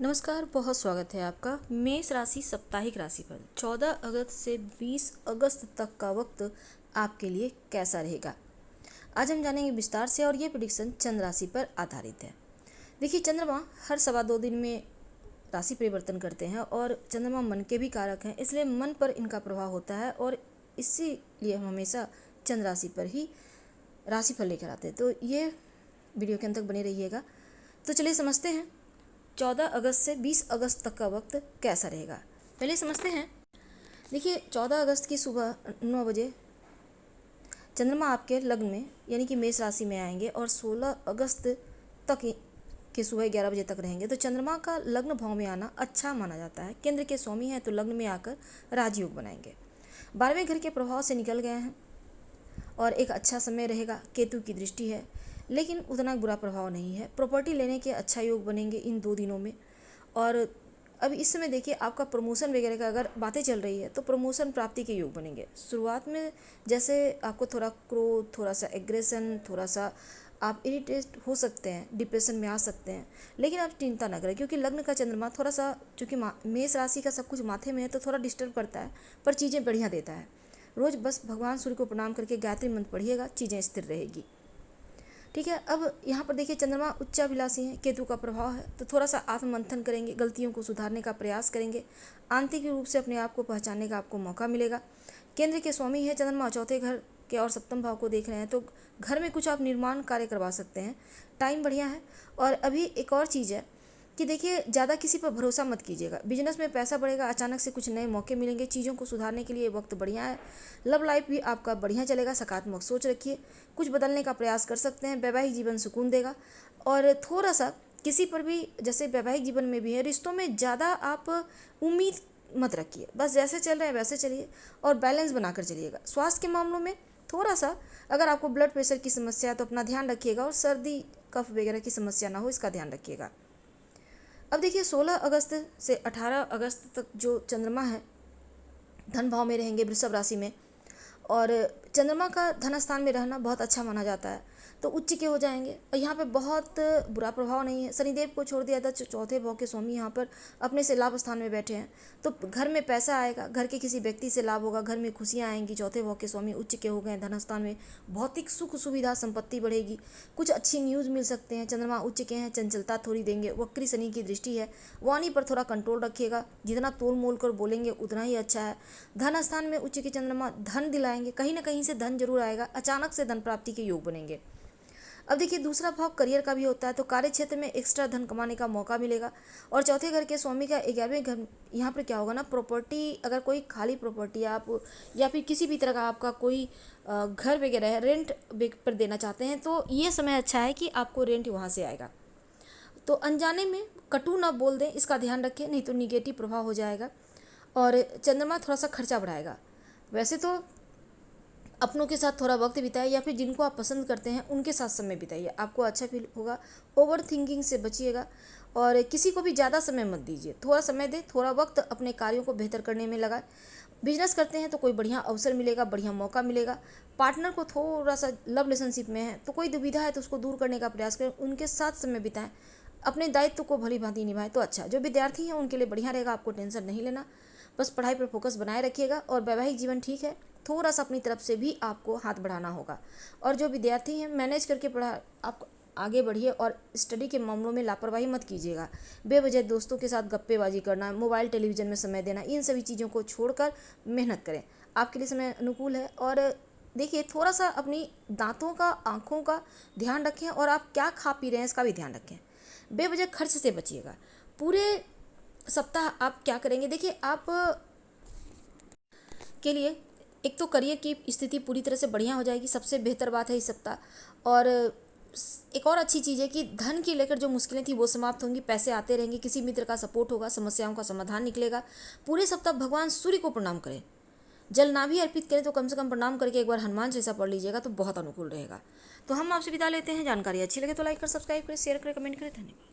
नमस्कार, बहुत स्वागत है आपका मेष राशि साप्ताहिक राशिफल 14 अगस्त से 20 अगस्त तक का वक्त आपके लिए कैसा रहेगा। आज हम जानेंगे विस्तार से और ये प्रेडिक्शन चंद्र राशि पर आधारित है। देखिए, चंद्रमा हर सवा 2 दिन में राशि परिवर्तन करते हैं और चंद्रमा मन के भी कारक हैं, इसलिए मन पर इनका प्रभाव होता है और इसीलिए हम हमेशा चंद्र राशि पर ही राशिफल लेकर आते हैं। तो ये वीडियो के अंत तक बने रहिएगा। तो चलिए समझते हैं 14 अगस्त से 20 अगस्त तक का वक्त कैसा रहेगा। पहले समझते हैं। देखिए, 14 अगस्त की सुबह 9 बजे चंद्रमा आपके लग्न में यानी कि मेष राशि में आएंगे और 16 अगस्त तक के सुबह 11 बजे तक रहेंगे। तो चंद्रमा का लग्न भाव में आना अच्छा माना जाता है। केंद्र के स्वामी हैं तो लग्न में आकर राजयोग बनाएंगे। 12वें घर के प्रभाव से निकल गए हैं और एक अच्छा समय रहेगा। केतु की दृष्टि है लेकिन उतना बुरा प्रभाव नहीं है। प्रॉपर्टी लेने के अच्छा योग बनेंगे इन 2 दिनों में। और अब इस समय देखिए, आपका प्रमोशन वगैरह का अगर बातें चल रही है तो प्रमोशन प्राप्ति के योग बनेंगे। शुरुआत में जैसे आपको थोड़ा क्रोध, थोड़ा सा एग्रेशन, थोड़ा सा आप इरिटेट हो सकते हैं, डिप्रेशन में आ सकते हैं, लेकिन आप चिंता न करें क्योंकि लग्न का चंद्रमा थोड़ा सा, चूँकि मेष राशि का सब कुछ माथे में है तो थोड़ा डिस्टर्ब करता है, पर चीज़ें बढ़िया देता है। रोज़ बस भगवान सूर्य को प्रणाम करके गायत्री मंत्र पढ़िएगा, चीज़ें स्थिर रहेगी। ठीक है। अब यहाँ पर देखिए, चंद्रमा उच्चाभिलाषी है, केतु का प्रभाव है तो थोड़ा सा आत्ममंथन करेंगे, गलतियों को सुधारने का प्रयास करेंगे, आंतरिक रूप से अपने आप को पहचानने का आपको मौका मिलेगा। केंद्र के स्वामी है चंद्रमा, चौथे घर के और सप्तम भाव को देख रहे हैं तो घर में कुछ आप निर्माण कार्य करवा सकते हैं, टाइम बढ़िया है। और अभी एक और चीज़ है कि देखिए, ज़्यादा किसी पर भरोसा मत कीजिएगा। बिजनेस में पैसा बढ़ेगा, अचानक से कुछ नए मौके मिलेंगे, चीज़ों को सुधारने के लिए वक्त बढ़िया है। लव लाइफ भी आपका बढ़िया चलेगा, सकारात्मक सोच रखिए, कुछ बदलने का प्रयास कर सकते हैं। वैवाहिक जीवन सुकून देगा और थोड़ा सा किसी पर भी, जैसे वैवाहिक जीवन में भी है, रिश्तों में ज़्यादा आप उम्मीद मत रखिए, बस जैसे चल रहे हैं वैसे चलिए और बैलेंस बनाकर चलिएगा। स्वास्थ्य के मामलों में थोड़ा सा, अगर आपको ब्लड प्रेशर की समस्या है तो अपना ध्यान रखिएगा और सर्दी कफ वगैरह की समस्या ना हो, इसका ध्यान रखिएगा। अब देखिए, 16 अगस्त से 18 अगस्त तक जो चंद्रमा है धन भाव में रहेंगे, वृषभ राशि में, और चंद्रमा का धन स्थान में रहना बहुत अच्छा माना जाता है तो उच्च के हो जाएंगे और यहाँ पे बहुत बुरा प्रभाव नहीं है। शनिदेव को छोड़ दिया था, चौथे भाव के स्वामी यहाँ पर अपने से लाभ स्थान में बैठे हैं तो घर में पैसा आएगा, घर के किसी व्यक्ति से लाभ होगा, घर में खुशियाँ आएंगी। चौथे भाव के स्वामी उच्च के हो गए धन स्थान में, भौतिक सुख सुविधा संपत्ति बढ़ेगी, कुछ अच्छी न्यूज़ मिल सकते हैं। चंद्रमा उच्च के हैं, चंचलता थोड़ी देंगे, वक्री शनि की दृष्टि है, वाणी पर थोड़ा कंट्रोल रखिएगा, जितना तोल मोल कर बोलेंगे उतना ही अच्छा है। धन स्थान में उच्च के चंद्रमा धन दिलाएंगे, कहीं ना कहीं से धन जरूर आएगा, अचानक से धन प्राप्ति के योग बनेंगे। अब देखिए, दूसरा भाव करियर का भी होता है तो कार्य क्षेत्र में एक्स्ट्रा धन कमाने का मौका मिलेगा। और चौथे घर के स्वामी का 11वें घर, यहाँ पर क्या होगा ना, प्रॉपर्टी, अगर कोई खाली प्रॉपर्टी आप या फिर किसी भी तरह का आपका कोई घर वगैरह है, रेंट पर देना चाहते हैं तो ये समय अच्छा है कि आपको रेंट वहाँ से आएगा। तो अनजाने में कटु ना बोल दें, इसका ध्यान रखें, नहीं तो निगेटिव प्रभाव हो जाएगा। और चंद्रमा थोड़ा सा खर्चा बढ़ाएगा। वैसे तो अपनों के साथ थोड़ा वक्त बिताइए या फिर जिनको आप पसंद करते हैं उनके साथ समय बिताइए, आपको अच्छा फील होगा। ओवर थिंकिंग से बचिएगा और किसी को भी ज़्यादा समय मत दीजिए, थोड़ा समय दें, थोड़ा वक्त अपने कार्यों को बेहतर करने में लगाए। बिजनेस करते हैं तो कोई बढ़िया अवसर मिलेगा, बढ़िया मौका मिलेगा। पार्टनर को थोड़ा सा लव रिलेशनशिप में है तो कोई दुविधा है तो उसको दूर करने का प्रयास करें, उनके साथ समय बिताएं, अपने दायित्व को भली भांति निभाएं तो अच्छा। जो विद्यार्थी हैं उनके लिए बढ़िया रहेगा, आपको टेंशन नहीं लेना, बस पढ़ाई पर फोकस बनाए रखिएगा। और वैवाहिक जीवन ठीक है, थोड़ा सा अपनी तरफ से भी आपको हाथ बढ़ाना होगा। और जो विद्यार्थी हैं मैनेज करके पढ़ा आप आगे बढ़िए और स्टडी के मामलों में लापरवाही मत कीजिएगा। बेवजह दोस्तों के साथ गप्पेबाजी करना, मोबाइल टेलीविज़न में समय देना, इन सभी चीज़ों को छोड़कर मेहनत करें, आपके लिए समय अनुकूल है। और देखिए, थोड़ा सा अपनी दांतों का, आँखों का ध्यान रखें और आप क्या खा पी रहे हैं इसका भी ध्यान रखें। बेवजह खर्च से बचिएगा। पूरे सप्ताह आप क्या करेंगे, देखिए आप के लिए एक तो करियर की स्थिति पूरी तरह से बढ़िया हो जाएगी, सबसे बेहतर बात है इस सप्ताह। और एक और अच्छी चीज़ है कि धन की लेकर जो मुश्किलें थी वो समाप्त होंगी, पैसे आते रहेंगे, किसी मित्र का सपोर्ट होगा, समस्याओं का समाधान निकलेगा। पूरे सप्ताह भगवान सूर्य को प्रणाम करें, जल ना भी अर्पित करें तो कम से कम प्रणाम करके एक बार हनुमान चालीसा पढ़ लीजिएगा तो बहुत अनुकूल रहेगा। तो हम आपसे विदा लेते हैं। जानकारी अच्छी लगे तो लाइक कर, सब्सक्राइब करें, शेयर करें, कमेंट करें। धन्यवाद।